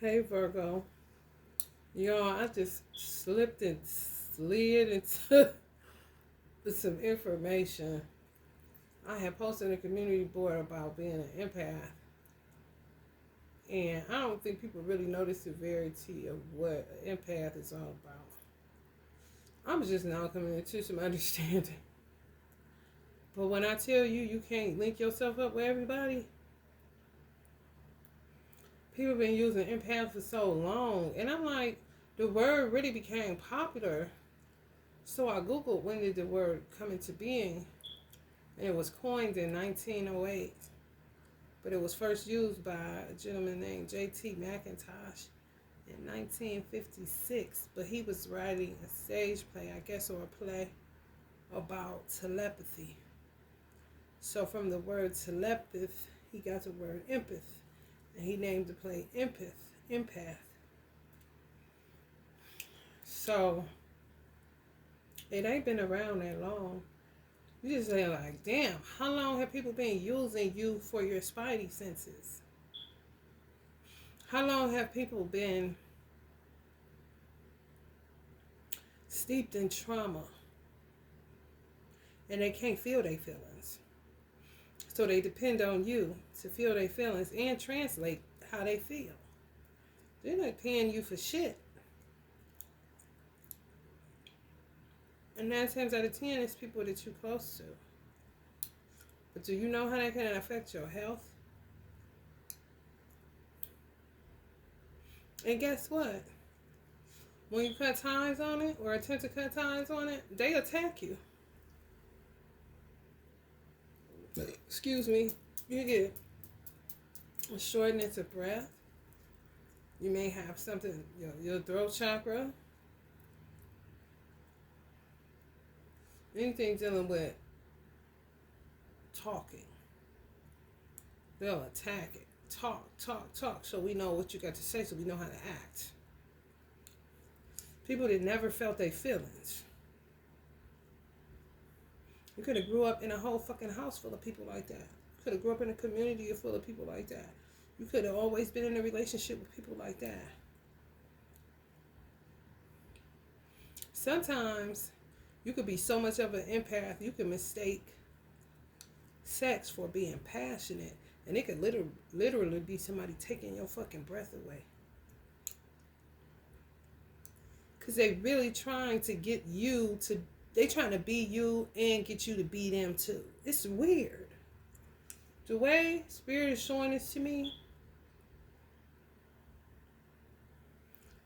Hey Virgo, y'all, I just slipped and slid into some information. I had posted in a community board about being an empath, and I don't think people really know the severity of what an empath is all about. I'm just now coming into some understanding. But when I tell you you can't link yourself up with everybody, people been using empath for so long, and I'm like, the word really became popular. So I googled when did the word come into being, and it was coined in 1908, but it was first used by a gentleman named J.T. McIntosh in 1956. But he was writing a stage play, I guess, or a play about telepathy. So from the word telepath, he got the word empath, and he named the play empath. So it ain't been around that long. You just say like, damn, how long have people been using you for your spidey senses? How long have people been steeped in trauma and they can't feel their feelings? So they depend on you to feel their feelings and translate how they feel. They're not paying you for shit. And 9 times out of 10, it's people that you're close to. But do you know how that can affect your health? And guess what? When you cut ties on it or attempt to cut ties on it, they attack you. Excuse me. You get a shortness of breath. You may have something, your throat chakra. Anything dealing with talking. They'll attack it. Talk. So we know what you got to say, so we know how to act. People that never felt their feelings. You could have grew up in a whole fucking house full of people like that. You could have grew up in a community full of people like that. You could have always been in a relationship with people like that. Sometimes you could be so much of an empath, you can mistake sex for being passionate. And it could literally be somebody taking your fucking breath away. Because they really trying to get you to, they trying to be you and get you to be them too. It's weird. The way Spirit is showing this to me,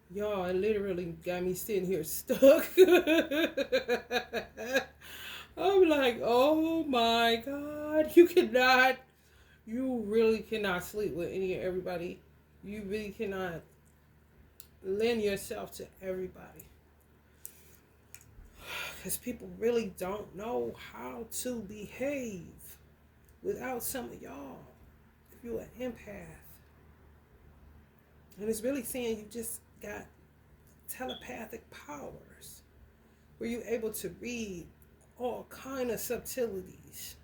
y'all, it literally got me sitting here stuck. I'm like, oh my God, you really cannot sleep with everybody. You really cannot lend yourself to everybody. Because people really don't know how to behave without some of y'all. If you're an empath. And it's really saying you just got telepathic powers. Where you're able to read all kind of subtleties.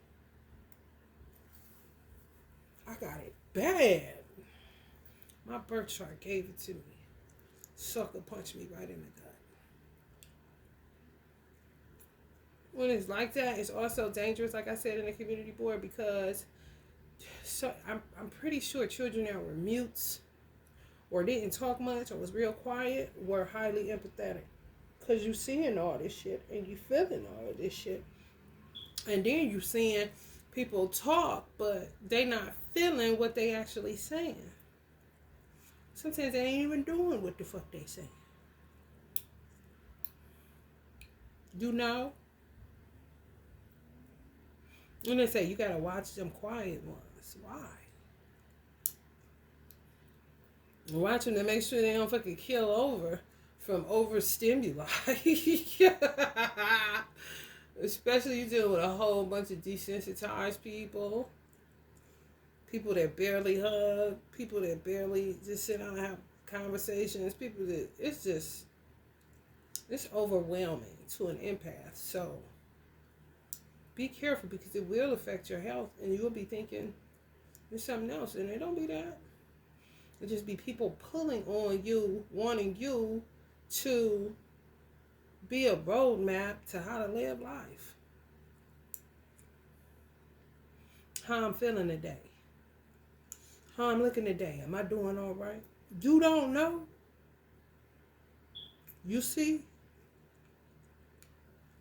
I got it bad. My birth chart gave it to me. Sucker punched me right in the gut. When it's like that, it's also dangerous, like I said in the community board, because I'm pretty sure children that were mutes or didn't talk much or was real quiet were highly empathetic. Because you seeing all this shit and you feeling all of this shit. And then you seeing people talk, but they not feeling what they actually saying. Sometimes they ain't even doing what the fuck they saying. You know? And they say you gotta watch them quiet ones. Why? Watch them to make sure they don't fucking kill over from overstimuli. Especially you deal with a whole bunch of desensitized people. People that barely hug. People that barely just sit down and have conversations. People that, it's overwhelming to an empath. So be careful because it will affect your health and you'll be thinking there's something else and it don't be that. It just be people pulling on you, wanting you to be a roadmap to how to live life. How I'm feeling today. How I'm looking today. Am I doing all right? You don't know. You see?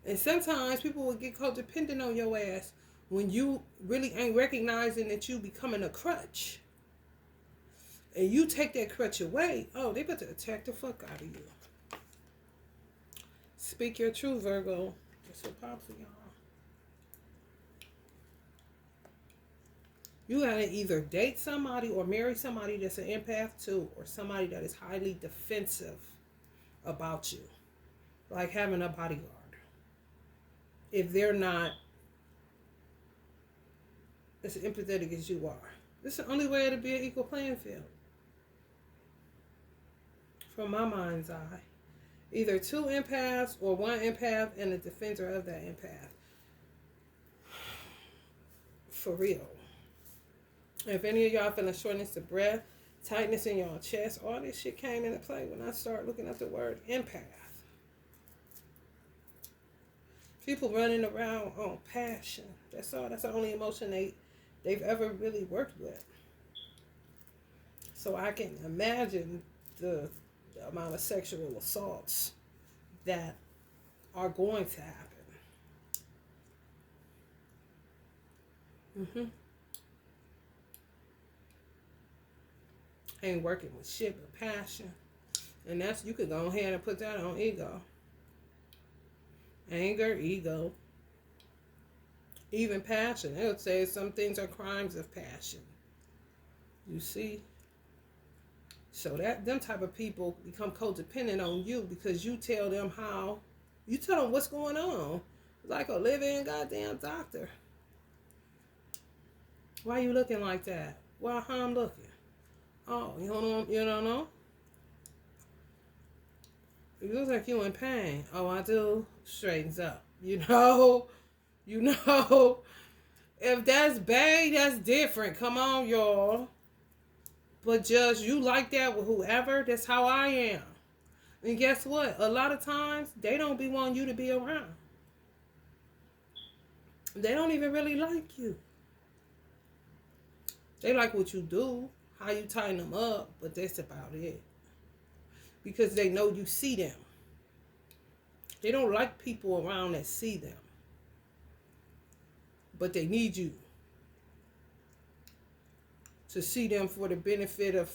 And sometimes people will get codependent on your ass when you really ain't recognizing that you becoming a crutch. And you take that crutch away, oh, they better attack the fuck out of you. Speak your truth, Virgo. That's what pops for y'all. You gotta either date somebody or marry somebody that's an empath too, or somebody that is highly defensive about you. Like having a bodyguard. If they're not as empathetic as you are. This is the only way to be an equal playing field. From my mind's eye. Either two empaths or one empath and a defender of that empath. For real. If any of y'all feeling shortness of breath, tightness in your chest, all this shit came into play when I started looking at the word empath. People running around on passion. That's all. That's the only emotion they've ever really worked with. So I can imagine the amount of sexual assaults that are going to happen. Ain't working with shit but passion. And that's, you could go ahead and put that on ego. Anger, ego. Even passion. They would say some things are crimes of passion. You see? So that them type of people become codependent on you because you tell them how, you tell them what's going on. Like a living goddamn doctor. Why you looking like that? Well, how I'm looking? Oh, you don't know? You look like you in pain. Oh, I do. Straightens up. You know. If that's bad, that's different. Come on, y'all. But just you like that with whoever, that's how I am. And guess what? A lot of times, they don't be wanting you to be around. They don't even really like you. They like what you do, how you tighten them up, but that's about it. Because they know you see them. They don't like people around that see them. But they need you to see them for the benefit of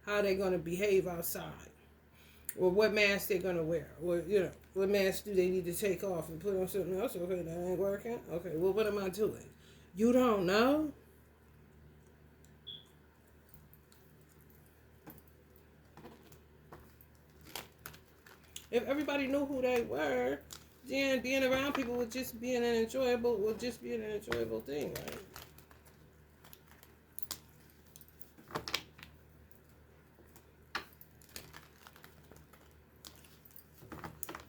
how they're going to behave outside. Or what mask they're going to wear. Or, what mask do they need to take off and put on something else? Okay, that ain't working. Okay, well, what am I doing? You don't know? If everybody knew who they were, then being around people would just be an enjoyable thing, right?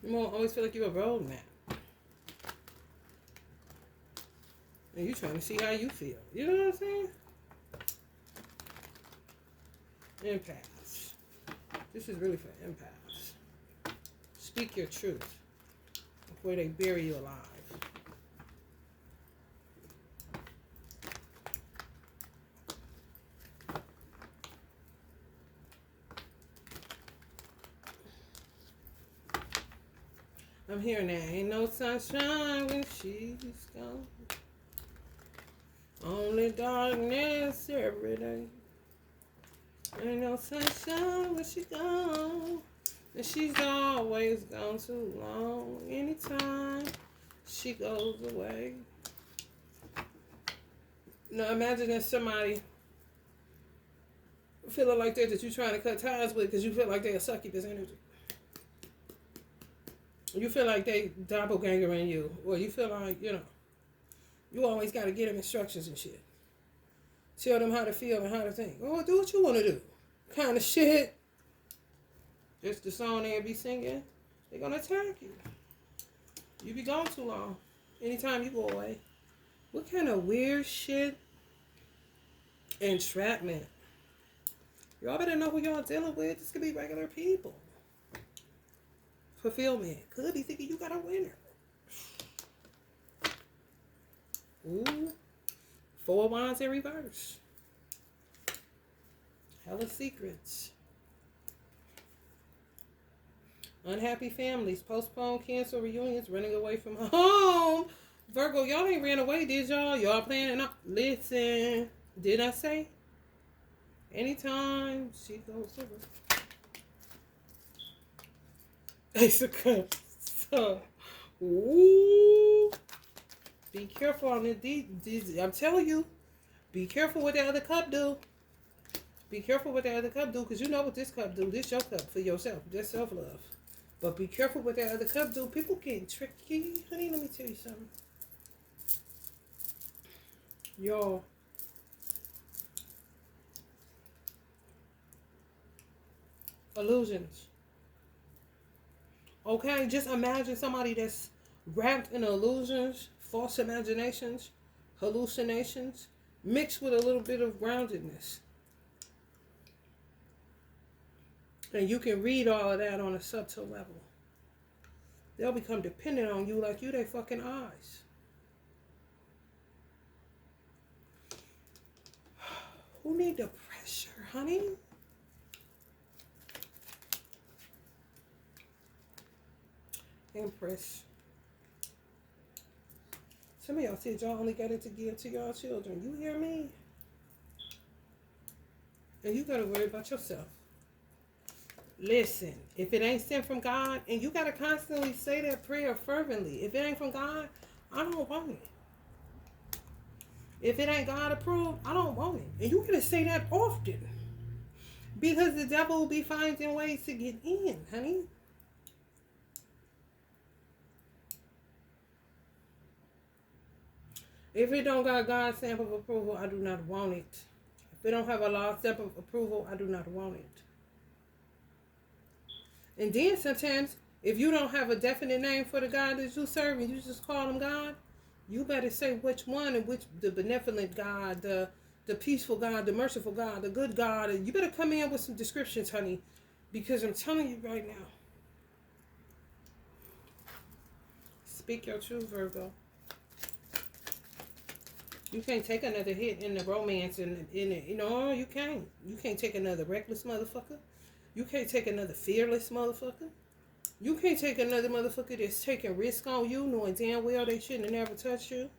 You won't always feel like you're a roadmap. And you're trying to see how you feel. You know what I'm saying? Empaths. This is really for empaths. Speak your truth before they bury you alive. I'm hearing that ain't no sunshine when she's gone. Only darkness every day. Ain't no sunshine when she's gone. And she's always gone too long. Anytime she goes away. Now imagine if somebody feeling like that you're trying to cut ties with because you feel like they'll suck you this energy. You feel like they doppelgangering you. Or you feel like, you always got to get them instructions and shit. Tell them how to feel and how to think. Oh, do what you want to do. Kind of shit. Just the song they'll be singing. They're going to attack you. You be gone too long. Anytime you go away. What kind of weird shit? Entrapment. Y'all better know who y'all dealing with. This could be regular people. Fulfillment. Could be thinking you got a winner. Ooh. 4 of Wands in reverse. Hella secrets. Unhappy families. Postpone, cancel reunions. Running away from home. Virgo, y'all ain't ran away, did y'all? Y'all planning on... Listen. Did I say? Anytime she goes over. Ace of Cups. So, ooh. Be careful on the I'm telling you. Be careful what the other cup do. Be careful what the other cup do, because you know what this cup do. This your cup for yourself. That's self-love. But be careful what that other cup do. People getting tricky. Honey, let me tell you something. Y'all. Illusions. Okay, just imagine somebody that's wrapped in illusions, false imaginations, hallucinations, mixed with a little bit of groundedness. And you can read all of that on a subtle level. They'll become dependent on you like you their fucking eyes. Who need the pressure, honey? Empress. Some of y'all said y'all only got it to give to y'all children. You hear me? And you gotta worry about yourself. Listen, if it ain't sent from God, and you gotta constantly say that prayer fervently. If it ain't from God, I don't want it. If it ain't God approved, I don't want it. And you gotta say that often. Because the devil will be finding ways to get in, honey. If it don't got God's stamp of approval, I do not want it. If it don't have a law stamp of approval, I do not want it. And then sometimes, if you don't have a definite name for the God that you serve and you just call him God, you better say which one, and which, the benevolent God, the peaceful God, the merciful God, the good God. And you better come in with some descriptions, honey, because I'm telling you right now. Speak your truth, Virgo. You can't take another hit in the romance in it. You know, you can't. You can't take another reckless motherfucker. You can't take another fearless motherfucker. You can't take another motherfucker that's taking risk on you, knowing damn well they shouldn't have never touched you.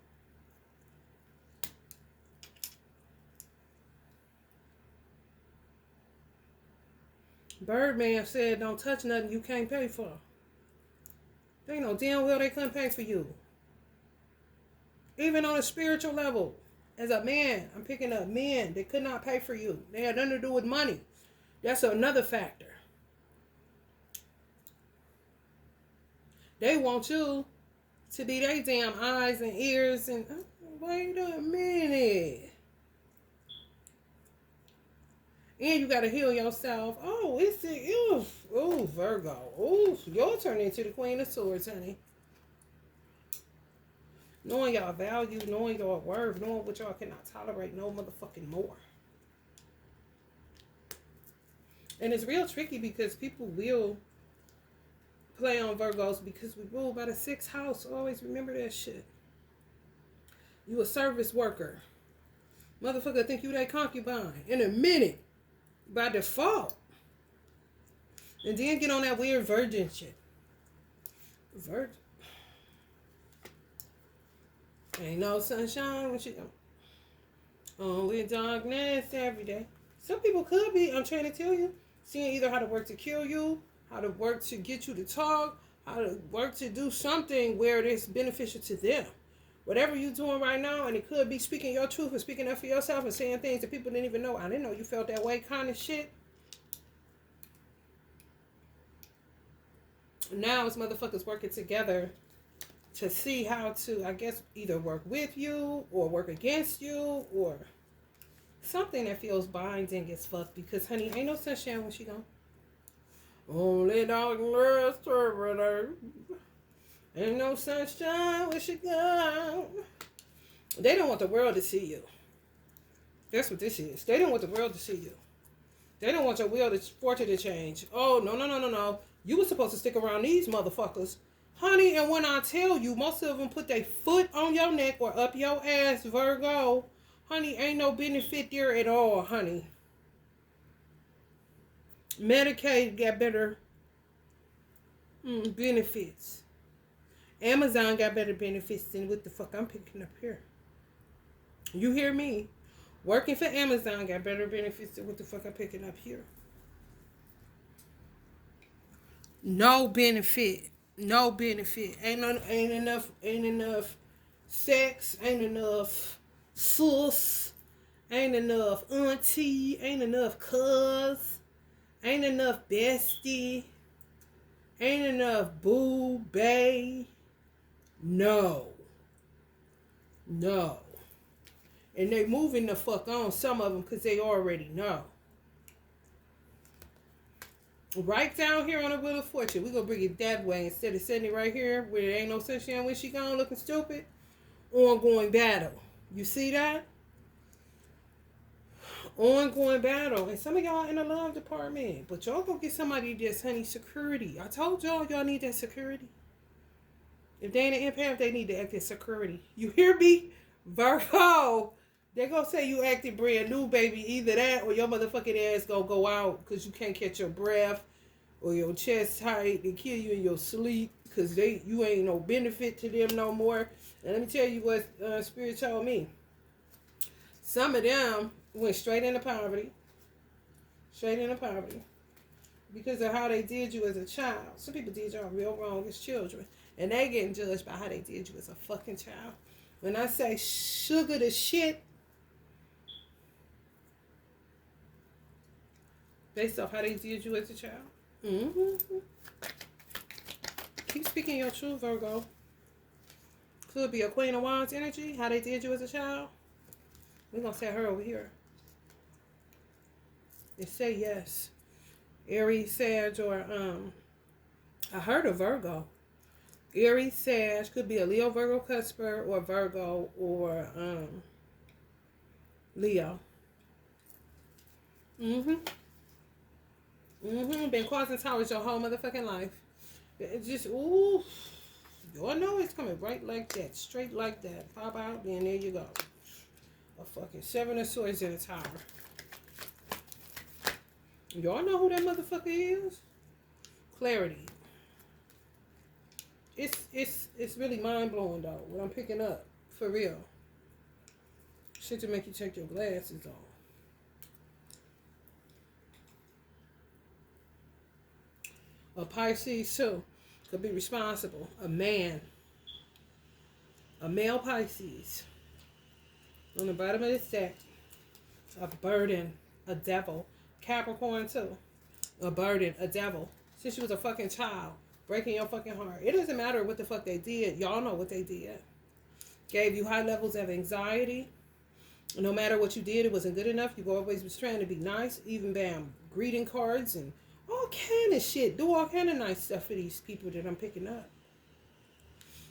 Birdman said, don't touch nothing you can't pay for. They know damn well they couldn't pay for you. Even on a spiritual level. As a man, I'm picking up men that could not pay for you. They had nothing to do with money. That's another factor. They want you to be their damn eyes and ears and... Wait a minute. And you got to heal yourself. Oh, it's the... Ooh, Virgo. Ooh, you'll turn into the Queen of Swords, honey. Knowing y'all value, knowing y'all worth, knowing what y'all cannot tolerate no motherfucking more. And it's real tricky because people will play on Virgos because we rule by the 6th house. Always remember that shit. You a service worker. Motherfucker think you that concubine in a minute by default. And then get on that weird virgin shit. Virgin. Ain't no sunshine when she only darkness every day. Some people could be, I'm trying to tell you, seeing either how to work to kill you, how to work to get you to talk, how to work to do something where it's beneficial to them. Whatever you're doing right now, and it could be speaking your truth and speaking up for yourself and saying things that people didn't even know. I didn't know you felt that way kind of shit. Now it's motherfuckers working together to see how to, I guess, either work with you or work against you or something that feels binding as fuck. Because, honey, ain't no sunshine when she gone. Only darkness over. Ain't no sunshine when she gone. They don't want the world to see you. That's what this is. They don't want the world to see you. They don't want your will to fortune to change. Oh, no, no, no, no, no. You were supposed to stick around these motherfuckers. Honey, and when I tell you, most of them put their foot on your neck or up your ass, Virgo. Honey, ain't no benefit there at all, honey. Medicaid got better benefits. Amazon got better benefits than what the fuck I'm picking up here. You hear me? Working for Amazon got better benefits than what the fuck I'm picking up here. No benefit. No benefit. Ain't enough sex. Ain't enough sus. Ain't enough auntie. Ain't enough cuz. Ain't enough bestie. Ain't enough boo, bae. No. No. And they moving the fuck on, some of them, because they already know. Right down here on the Wheel of Fortune. We're going to bring it that way instead of sitting it right here where there ain't no sunshine when she gone looking stupid. Ongoing battle. You see that? Ongoing battle. And some of y'all in the love department. But y'all go get somebody that's, honey, security. I told y'all need that security. If they ain't an empath, they need to act as security. You hear me? Virgo. They gonna say you acting brand new, baby. Either that or your motherfucking ass gonna go out because you can't catch your breath or your chest tight. They kill you in your sleep because you ain't no benefit to them no more. And let me tell you what Spirit told me. Some of them went straight into poverty. Straight into poverty. Because of how they did you as a child. Some people did y'all real wrong as children. And they getting judged by how they did you as a fucking child. When I say sugar the shit, based off how they did you as a child. Mm-hmm. Keep speaking your truth, Virgo. Could be a Queen of Wands energy, how they did you as a child. We're going to set her over here. And say yes. Aries, Sag, or, I heard a Virgo. Aries, Sag, could be a Leo, Virgo, Cusper, or Virgo, or, Leo. Been causing towers your whole motherfucking life. It just, ooh. Y'all know it's coming right like that. Straight like that. Pop out, then there you go. A fucking 7 of Swords in a tower. Y'all know who that motherfucker is? Clarity. It's really mind-blowing, though, what I'm picking up. For real. Shit to make you check your glasses on. A Pisces, too. Could be responsible. A man. A male Pisces. On the bottom of this deck. A burden. A devil. Capricorn, too. A burden. A devil. Since you was a fucking child. Breaking your fucking heart. It doesn't matter what the fuck they did. Y'all know what they did. Gave you high levels of anxiety. No matter what you did, it wasn't good enough. You always was trying to be nice. Even bam, greeting cards and all kind of shit. Do all kind of nice stuff for these people that I'm picking up.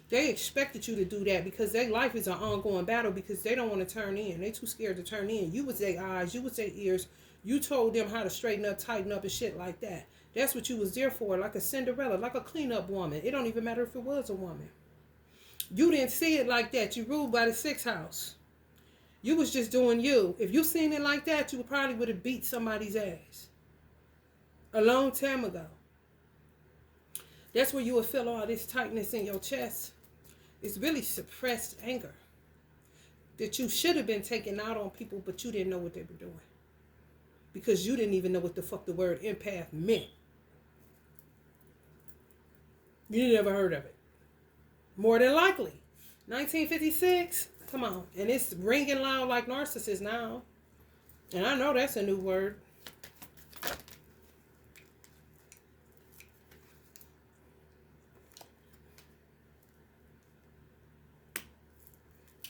They expected you to do that because their life is an ongoing battle because they don't want to turn in. They too scared to turn in. You was their eyes. You was their ears. You told them how to straighten up, tighten up, and shit like that. That's what you was there for, like a Cinderella, like a cleanup woman. It don't even matter if it was a woman. You didn't see it like that. You ruled by the 6th house. You was just doing you. If you seen it like that, you probably would have beat somebody's ass. A long time ago. That's where you would feel all this tightness in your chest. It's really suppressed anger. That you should have been taking out on people, but you didn't know what they were doing. Because you didn't even know what the fuck the word empath meant. You never heard of it. More than likely. 1956. Come on. And it's ringing loud like narcissist now. And I know that's a new word.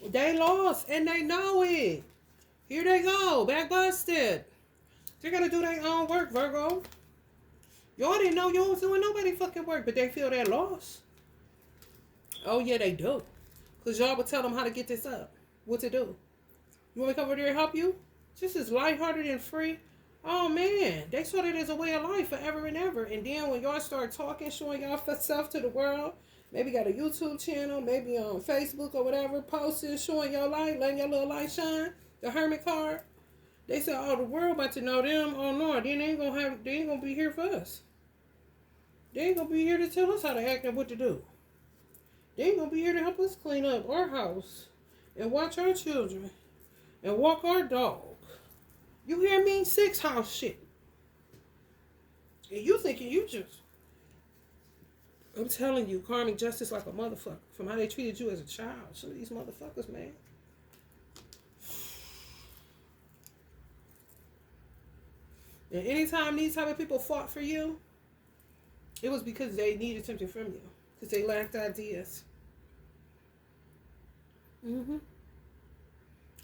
They lost and they know it. Here they go. Back busted. They're going to do their own work, Virgo. Y'all didn't know y'all was doing nobody fucking work, but they feel that loss. Oh, yeah, they do. Because y'all would tell them how to get this up. What to do. You want me to come over there and help you? Just as lighthearted and free. Oh man, they saw that as a way of life forever and ever. And then when y'all start talking, showing y'all stuff to the world, maybe got a YouTube channel, maybe on Facebook or whatever, posting, showing your light, letting your little light shine, the hermit card. They said, "Oh, the world about to know them." Oh no, then they ain't gonna be here for us. They ain't gonna be here to tell us how to act and what to do. They ain't gonna be here to help us clean up our house and watch our children and walk our dog. You hear me? Six house shit. And you thinking you just, I'm telling you, karmic justice like a motherfucker from how they treated you as a child. Some of these motherfuckers, man. And anytime these type of people fought for you, it was because they needed something from you. Because they lacked ideas.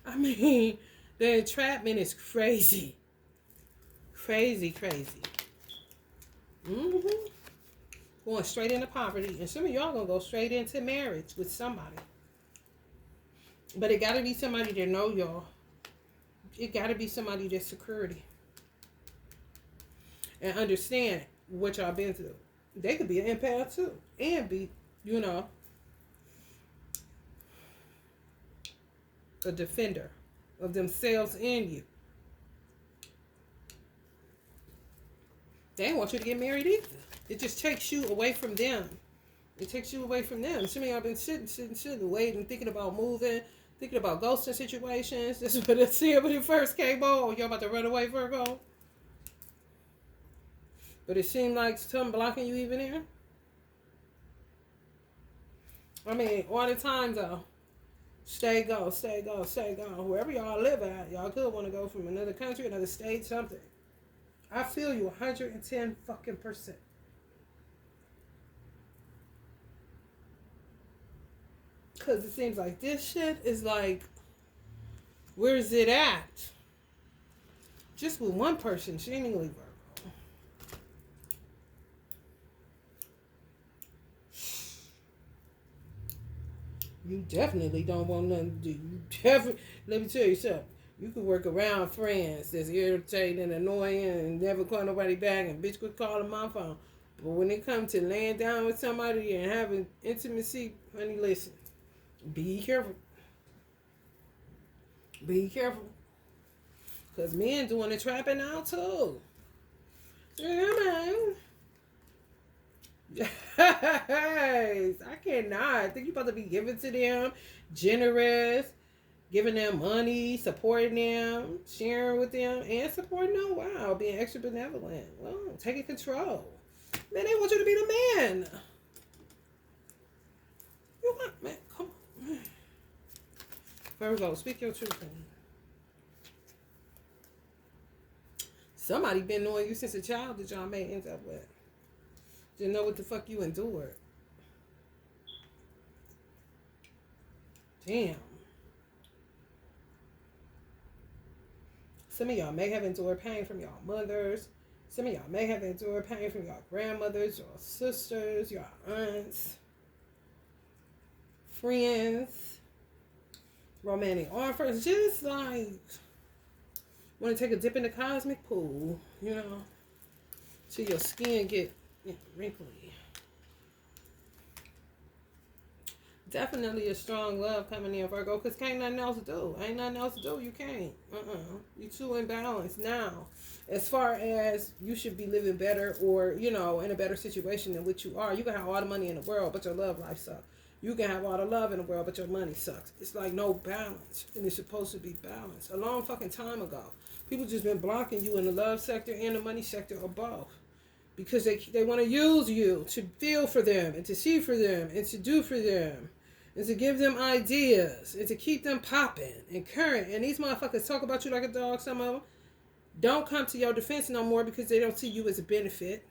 I mean, the entrapment is crazy. Crazy. Going straight into poverty. And some of y'all gonna go straight into marriage with somebody. But it gotta be somebody that know y'all. It gotta be somebody that's security. And understand what y'all been through. They could be an empath too. And be, a defender of themselves and you. They don't want you to get married either. It just takes you away from them. It takes you away from them. Some of y'all been sitting, waiting, thinking about moving, thinking about ghosting situations. This is what it said when it first came on. Y'all about to run away, Virgo. But it seemed like something blocking you even there. I mean, all the time though. Stay, go. Wherever y'all live at, y'all could want to go from another country, another state, something. I feel you 110 fucking %. Because it seems like this shit is like, where's it at? Just with one person, seemingly, Virgo. You definitely don't want nothing to do. Let me tell you something. You could work around friends that's irritating and annoying and never call nobody back and bitch quit calling my phone. But when it comes to laying down with somebody and having intimacy, honey, listen. Be careful. Be careful. Because men doing the trapping now too. Yes, I cannot. I think you're supposed to be giving to them, generous, giving them money, supporting them, sharing with them, and supporting them. Wow, being extra benevolent. Well, taking control. Man, they want you to be the man. You want, man, come on. Virgo, speak your truth, honey. Somebody been knowing you since a child that y'all may end up with. Didn't know what the fuck you endured. Damn. Some of y'all may have endured pain from y'all mothers. Some of y'all may have endured pain from y'all grandmothers, your sisters, your aunts, friends, romantic offers. Just like want to take a dip in the cosmic pool, till your skin get wrinkly. Definitely a strong love coming in, Virgo, because can't nothing else to do. Ain't nothing else to do. You can't. You too imbalanced now. As far as you should be living better or, in a better situation than what you are. You can have all the money in the world, but your love life sucks. You can have all the love in the world, but your money sucks. It's like no balance. And it's supposed to be balanced. A long fucking time ago. People just been blocking you in the love sector and the money sector or both. Because they want to use you to feel for them and to see for them and to do for them. And to give them ideas. And to keep them popping and current. And these motherfuckers talk about you like a dog, some of them. Don't come to your defense no more because they don't see you as a benefit.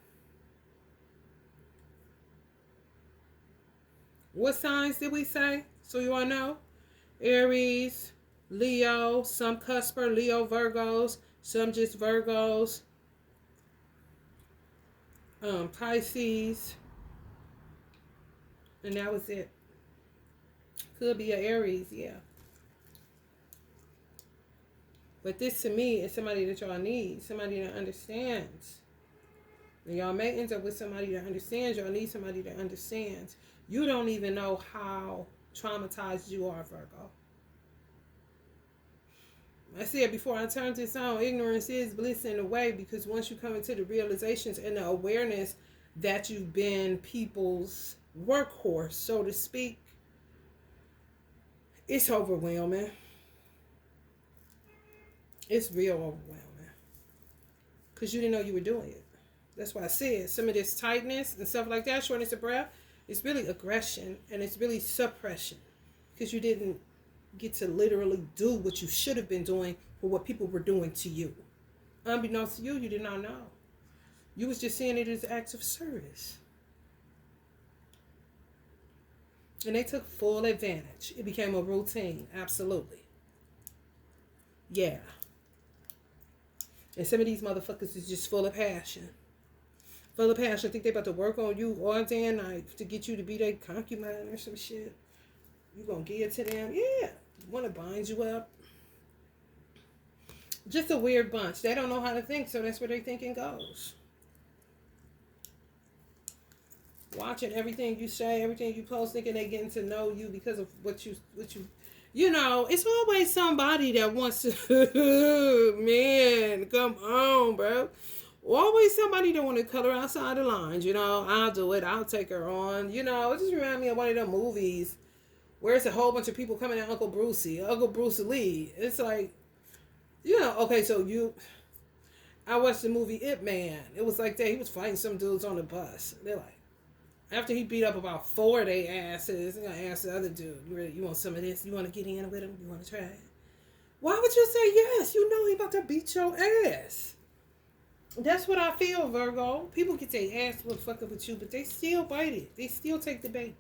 What signs did we say? So you all know? Aries, Leo, some cusper, Leo Virgos, some just Virgos. Pisces. And that was it. Could be an Aries, yeah. But this to me is somebody that y'all need, somebody that understands. And y'all may end up with somebody that understands. Y'all need somebody that understands. You don't even know how traumatized you are, Virgo. I said before I turned this on, ignorance is bliss in a way, because once you come into the realizations and the awareness that you've been people's workhorse, so to speak, it's overwhelming. It's real overwhelming. Because you didn't know you were doing it. That's why I said some of this tightness and stuff like that, shortness of breath, it's really aggression and it's really suppression. Because you didn't get to literally do what you should have been doing for what people were doing to you. Unbeknownst to you, you did not know. You was just seeing it as acts of service. And they took full advantage. It became a routine. Absolutely. Yeah. And some of these motherfuckers is just full of passion. Full of passion. I think they about to work on you all day and night to get you to be their concubine or some shit. You gonna give it to them? Yeah. Want to bind you up. Just a weird bunch. They don't know how to think, so that's where their thinking goes. Watching everything you say, everything you post, thinking they getting to know you because of what you it's always somebody that wants to man, come on, bro. Always somebody that want to color outside the lines, I'll do it, I'll take her on. It just reminds me of one of them movies where it's a whole bunch of people coming at Uncle Bruce Lee. It's like, okay, so I watched the movie It Man. It was like that. He was fighting some dudes on the bus. They're like, after he beat up about 4 of their asses, he's going to ask the other dude, you want some of this? You want to get in with him? You want to try it? Why would you say yes? You know he about to beat your ass. That's what I feel, Virgo. People get their ass with fucking with you, but they still bite it. They still take the bait.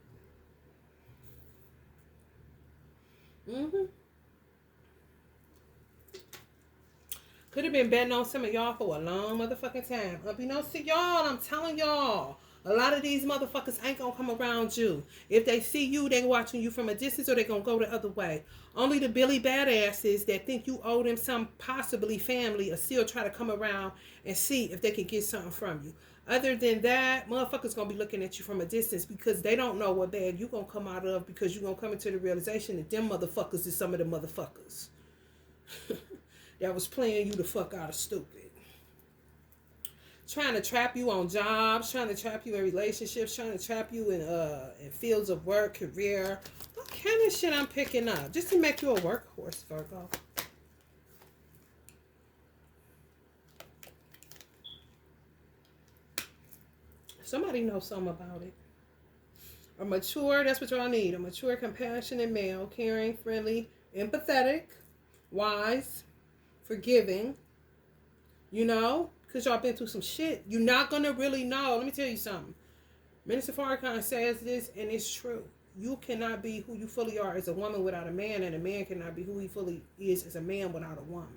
Could have been betting on some of y'all for a long motherfucking time. Unbeknownst to y'all, I'm telling y'all. A lot of these motherfuckers ain't gonna come around you. If they see you, they watching you from a distance or they gonna go the other way. Only the Billy badasses that think you owe them some possibly family or still try to come around and see if they can get something from you. Other than that, motherfuckers gonna be looking at you from a distance because they don't know what bag you gonna come out of, because you gonna come into the realization that them motherfuckers is some of the motherfuckers that was playing you the fuck out of stupid. Trying to trap you on jobs, trying to trap you in relationships, trying to trap you in fields of work, career. What kind of shit I'm picking up? Just to make you a workhorse, Virgo. Somebody knows something about it. A mature, that's what y'all need. A mature, compassionate male, caring, friendly, empathetic, wise, forgiving, because y'all been through some shit. You're not going to really know. Let me tell you something. Minister Farrakhan says this, and it's true. You cannot be who you fully are as a woman without a man, and a man cannot be who he fully is as a man without a woman.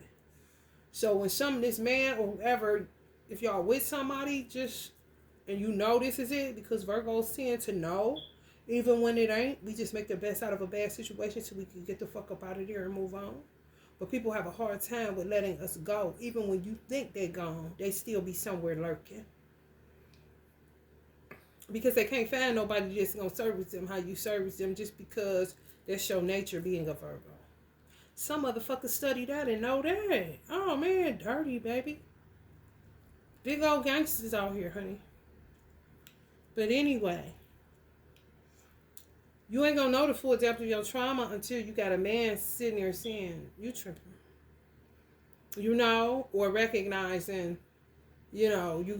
So when this man or whoever, if y'all with somebody, and this is it, because Virgos tend to know, even when it ain't, we just make the best out of a bad situation so we can get the fuck up out of there and move on. But people have a hard time with letting us go. Even when you think they're gone, they still be somewhere lurking. Because they can't find nobody that's going to service them how you service them, just because that's your nature being a Virgo. Some motherfuckers study that and know that. Oh, man, dirty, baby. Big old gangsters out here, honey. But anyway, you ain't gonna know the full depth of your trauma until you got a man sitting there saying, you tripping. Or recognizing, you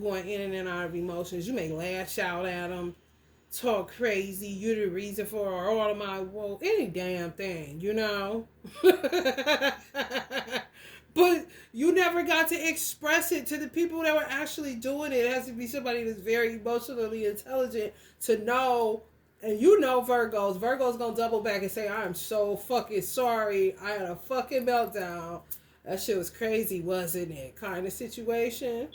going in and out of emotions. You may lash out at them, talk crazy. You're the reason for all of my woe. Any damn thing, But you never got to express it to the people that were actually doing it. It has to be somebody that's very emotionally intelligent to know. And Virgos. Virgos gonna double back and say, I'm so fucking sorry. I had a fucking meltdown. That shit was crazy, wasn't it? Kind of situation.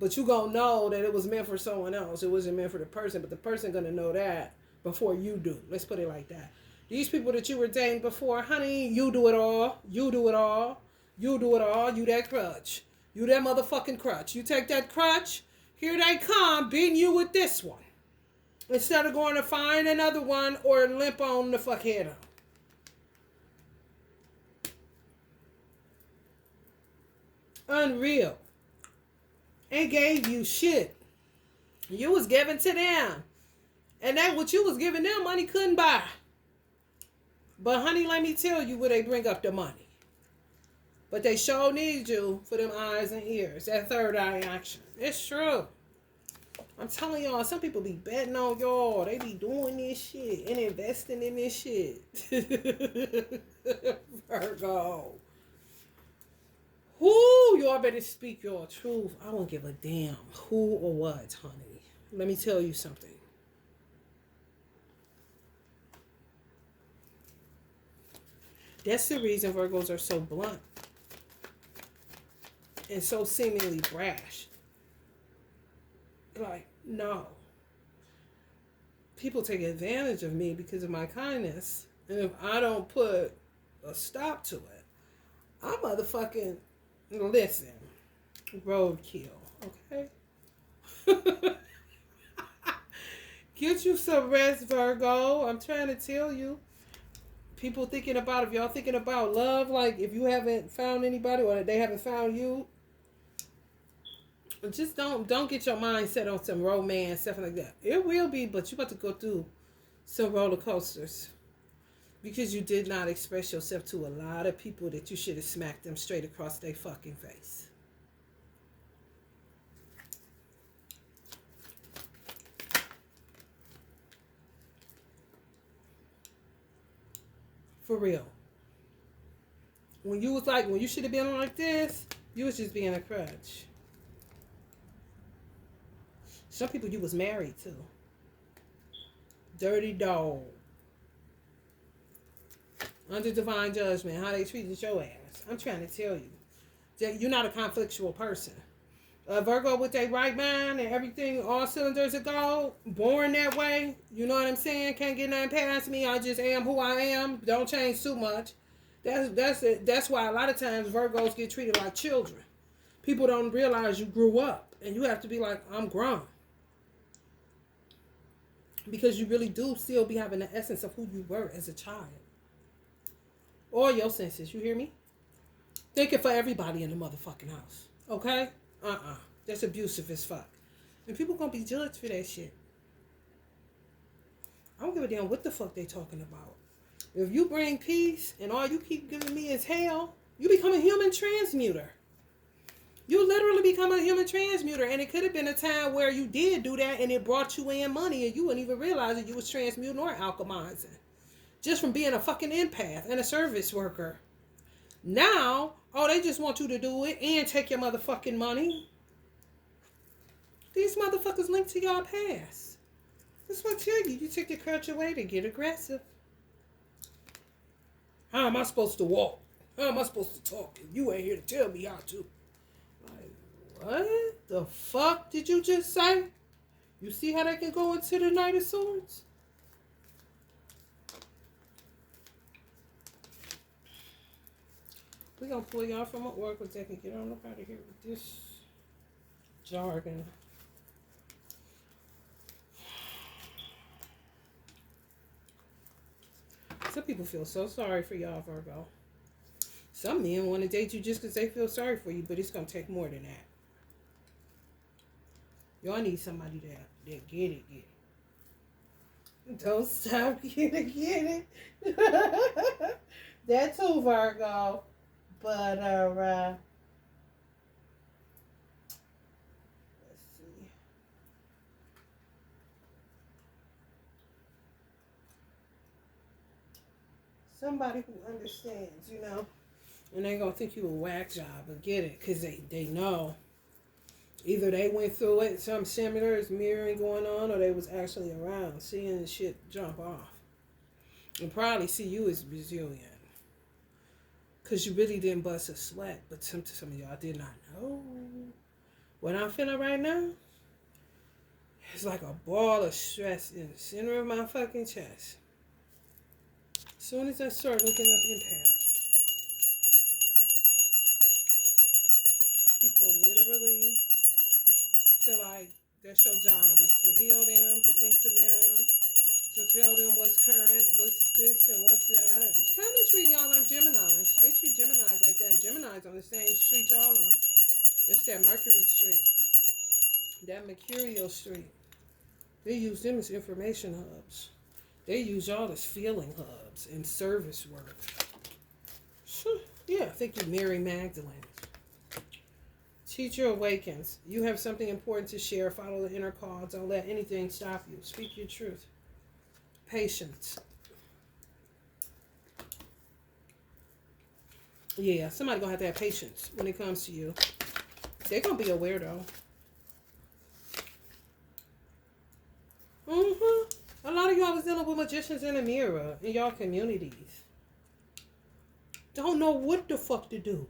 But you gonna know that it was meant for someone else. It wasn't meant for the person. But the person gonna know that before you do. Let's put it like that. These people that you were dating before, honey, you do it all. You do it all. You do it all. You that crutch. You that motherfucking crutch. You take that crutch. Here they come, beating you with this one. Instead of going to find another one or limp on the fuck head on. Unreal. And gave you shit. You was giving to them. And that what you was giving them, money couldn't buy. But honey, let me tell you where they bring up the money. But they sure need you for them eyes and ears. That third eye action. It's true. I'm telling y'all, some people be betting on y'all. They be doing this shit and investing in this shit. Virgo. Whoo, y'all better speak your truth. I don't give a damn who or what, honey. Let me tell you something. That's the reason Virgos are so blunt and so seemingly brash. Like, no. People take advantage of me because of my kindness. And if I don't put a stop to it, I motherfucking listen. Roadkill, okay? Get you some rest, Virgo. I'm trying to tell you. People thinking about, if y'all thinking about love, like if you haven't found anybody or they haven't found you, just don't get your mind set on some romance, stuff like that. It will be, but you about to go through some roller coasters because you did not express yourself to a lot of people that you should have smacked them straight across their fucking face. For real. When you should have been like this, you was just being a crutch. Some people you was married to. Dirty dog. Under divine judgment, how they treated your ass. I'm trying to tell you. You're not a conflictual person. Virgo with their right mind and everything, all cylinders are go, born that way. You know what I'm saying? Can't get nothing past me. I just am who I am. Don't change too much. That's why a lot of times Virgos get treated like children. People don't realize you grew up. And you have to be like, I'm grown. Because you really do still be having the essence of who you were as a child. All your senses, you hear me? Thinking for everybody in the motherfucking house. Okay? That's abusive as fuck. And people gonna be judged for that shit. I don't give a damn what the fuck they talking about. If you bring peace and all you keep giving me is hell, you become a human transmuter. You literally become a human transmuter. And it could have been a time where you did do that and it brought you in money and you wouldn't even realize that you was transmuting or alchemizing. Just from being a fucking empath and a service worker. Now, they just want you to do it and take your motherfucking money. These motherfuckers link to y'all past. That's what I tell you. You take the crutch away to get aggressive. How am I supposed to walk? How am I supposed to talk? You ain't here to tell me how to. Like, what the fuck did you just say? You see how that can go into the Knight of Swords? We're going to pull y'all from at work so they can get on up out of here with this jargon. Some people feel so sorry for y'all, Virgo. Some men want to date you just because they feel sorry for you, but it's going to take more than that. Y'all need somebody that get it. Don't stop, get it. That too, Virgo. But, let's see. Somebody who understands, you know. And they gonna think you a whack job, but get it, because they know. Either they went through it, some similar is mirroring going on, or they was actually around, seeing shit jump off. And probably see you as resilient. Because you really didn't bust a sweat, but some of y'all did not know. What I'm feeling right now, it's like a ball of stress in the center of my fucking chest. As soon as I start looking up empath. Feel like that's your job is to heal them, to think for them, to tell them what's current, what's this and what's that. It's kind of treating y'all like Geminis. They treat Geminis like that. Geminis on the same street y'all on. It's that Mercury street, that Mercurial street. They use them as information hubs. They use y'all as feeling hubs and service work. Yeah, thank you, Mary Magdalene. Teacher awakens. You have something important to share. Follow the inner call. Don't let anything stop you. Speak your truth. Patience. Yeah, somebody gonna have to have patience when it comes to you. They're gonna be a weirdo. A lot of y'all was dealing with magicians in the mirror in y'all communities. Don't know what the fuck to do.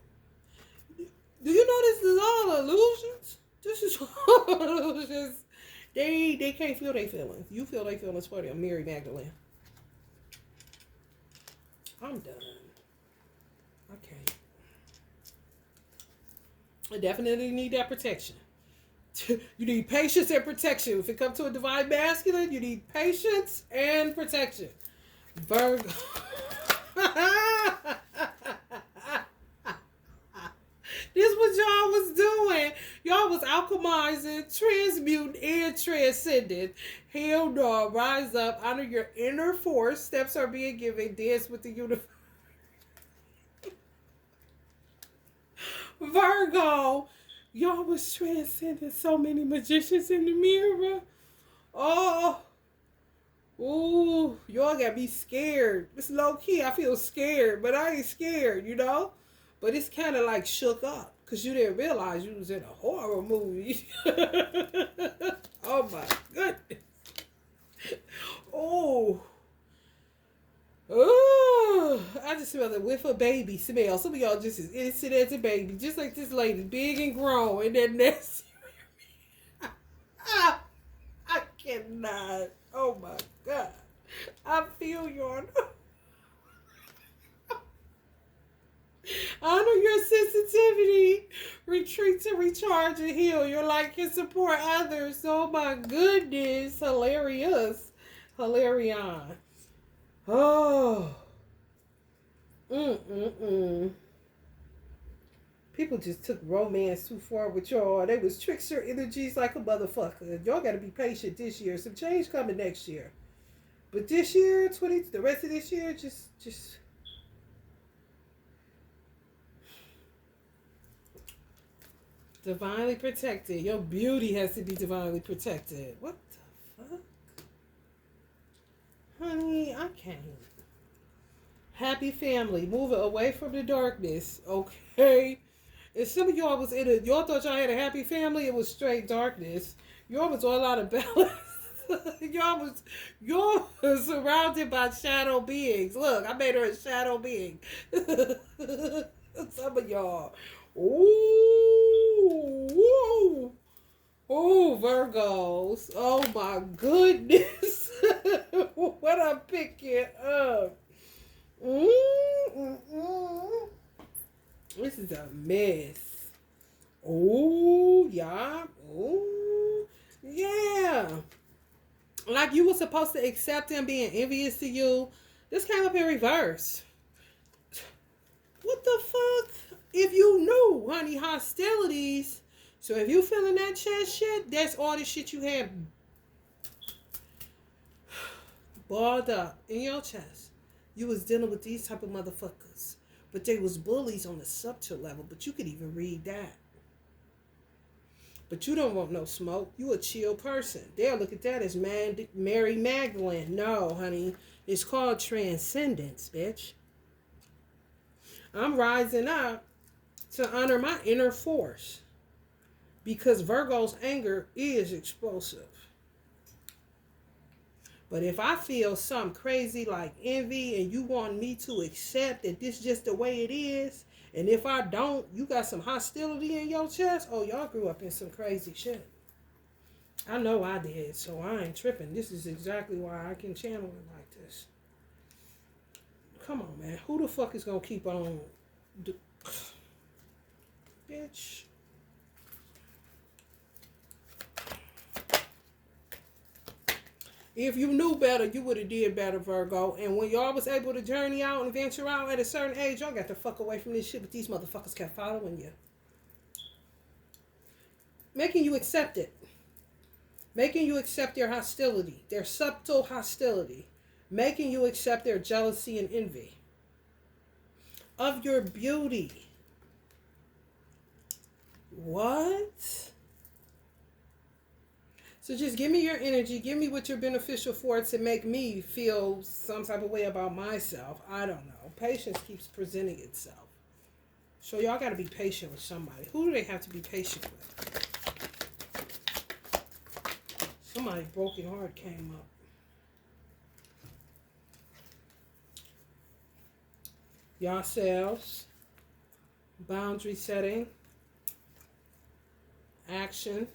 Do you know this is all illusions? This is all illusions. They can't feel their feelings. You feel their feelings for them. Mary Magdalene. I'm done. I can't. I definitely need that protection. You need patience and protection. If it comes to a divine masculine, you need patience and protection. Virgo. This what y'all was doing. Y'all was alchemizing, transmuting, and transcending. Hell no. Rise up. Honor your inner force. Steps are being given. Dance with the universe. Virgo. Y'all was transcending so many magicians in the mirror. Oh. Ooh. Y'all got me scared. It's low key. I feel scared. But I ain't scared, you know? But it's kind of like shook up. Because you didn't realize you was in a horror movie. Oh my goodness. Oh. Oh. I just smell the whiff of baby smell. Some of y'all just as innocent as a baby. Just like this lady. Big and grown. And that nasty. I cannot. Oh my God. I feel y'all. Honor your sensitivity. Retreat to recharge and heal. Your light can support others. Oh my goodness. Hilarious. Hilarion. Oh. People just took romance too far with y'all. They was trickster energies like a motherfucker. Y'all gotta be patient this year. Some change coming next year. But this year, the rest of this year, just divinely protected. Your beauty has to be divinely protected. What the fuck? Honey, I can't. Happy family. Moving away from the darkness. Okay. If some of y'all was y'all thought y'all had a happy family, it was straight darkness. Y'all was all out of balance. y'all was surrounded by shadow beings. Look, I made her a shadow being. Some of y'all. Ooh. Oh, Virgos. Oh my goodness. What I'm picking up. This is a mess. Oh, yeah. Oh, yeah. Like you were supposed to accept him being envious to you. This came up in reverse. What the fuck? If you knew, honey, hostilities. So if you feeling that chest shit, that's all the shit you had balled up in your chest. You was dealing with these type of motherfuckers. But they was bullies on the subtle level. But you could even read that. But you don't want no smoke. You a chill person. They'll look at that as Mary Magdalene. No, honey. It's called transcendence, bitch. I'm rising up to honor my inner force. Because Virgo's anger is explosive. But if I feel something crazy like envy and you want me to accept that this is just the way it is, and if I don't, you got some hostility in your chest, oh, y'all grew up in some crazy shit. I know I did, so I ain't tripping. This is exactly why I can channel it like this. Come on, man. Who the fuck is going to keep on? Bitch. If you knew better, you would have did better, Virgo. And when y'all was able to journey out and venture out at a certain age, y'all got the fuck away from this shit. But these motherfuckers kept following you, making you accept it, making you accept their hostility, their subtle hostility, making you accept their jealousy and envy of your beauty. What? So just give me your energy. Give me what you're beneficial for to make me feel some type of way about myself. I don't know. Patience keeps presenting itself. So y'all got to be patient with somebody. Who do they have to be patient with? Somebody's broken heart came up. Yourselves. Boundary setting. Action.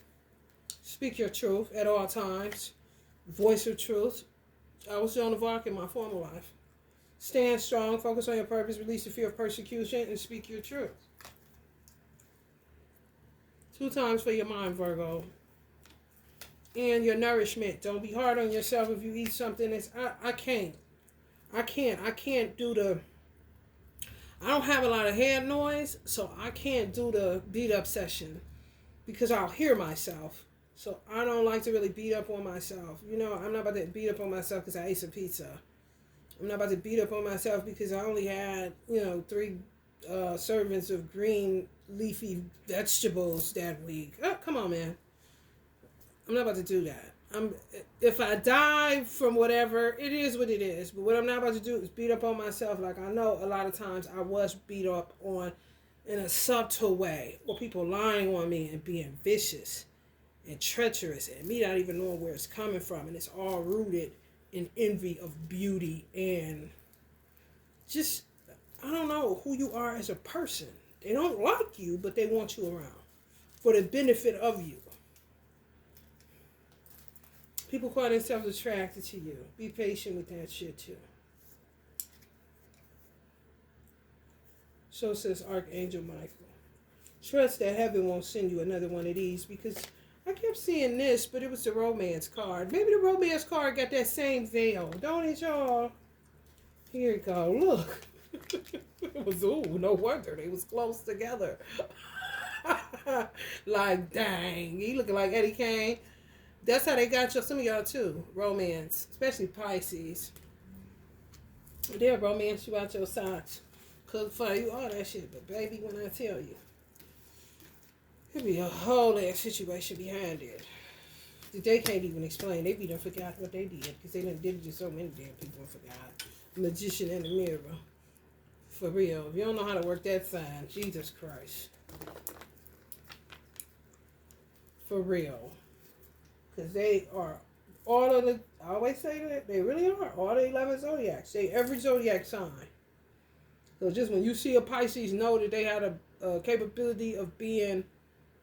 Speak your truth at all times. Voice your truth. I was Joan of Arc in my former life. Stand strong. Focus on your purpose. Release the fear of persecution. And speak your truth. 2 times for your mind, Virgo. And your nourishment. Don't be hard on yourself if you eat something that's... I can't do the... I don't have a lot of head noise, so I can't do the beat up session because I'll hear myself. So I don't like to really beat up on myself. You know, I'm not about to beat up on myself because I ate some pizza. I'm not about to beat up on myself because I only had, 3 servings of green leafy vegetables that week. Oh, come on, man. I'm not about to do that. If I die from whatever, it is what it is. But what I'm not about to do is beat up on myself. Like I know a lot of times I was beat up on in a subtle way, or people lying on me and being vicious and treacherous, and me not even knowing where it's coming from, and it's all rooted in envy of beauty and just, I don't know, who you are as a person. They don't like you, but they want you around for the benefit of you. People call themselves attracted to you. Be patient with that shit too. So says Archangel Michael. Trust that heaven won't send you another one of these, because I kept seeing this, but it was the romance card. Maybe the romance card got that same veil. Don't it, y'all? Here you go. Look. It was, no wonder. They was close together. Like, dang. He looking like Eddie Kane. That's how they got you. Some of y'all, too. Romance. Especially Pisces. They'll romance you out your socks. Cook for you, all that shit. But, baby, when I tell you, there'll be a whole ass situation behind it that they can't even explain. They be done forgot what they did because they done did it to so many damn people and forgot. Magician in the mirror. For real. If you don't know how to work that sign, Jesus Christ. For real. Because they are all of the, I always say that, they really are. All the 11 zodiacs. They every zodiac sign. So just when you see a Pisces, know that they had a capability of being,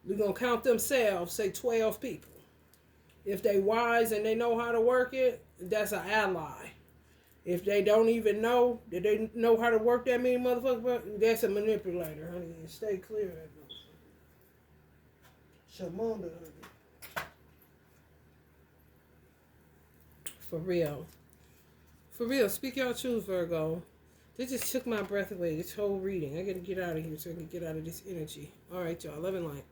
we're going to count themselves, say 12 people. If they wise and they know how to work it, that's an ally. If they don't even know that they know how to work that many motherfuckers, that's a manipulator, honey. And stay clear of that motherfucker. Shamunda, honey. For real. For real. Speak your truth, Virgo. This just took my breath away, this whole reading. I got to get out of here so I can get out of this energy. All right, y'all. Love and light.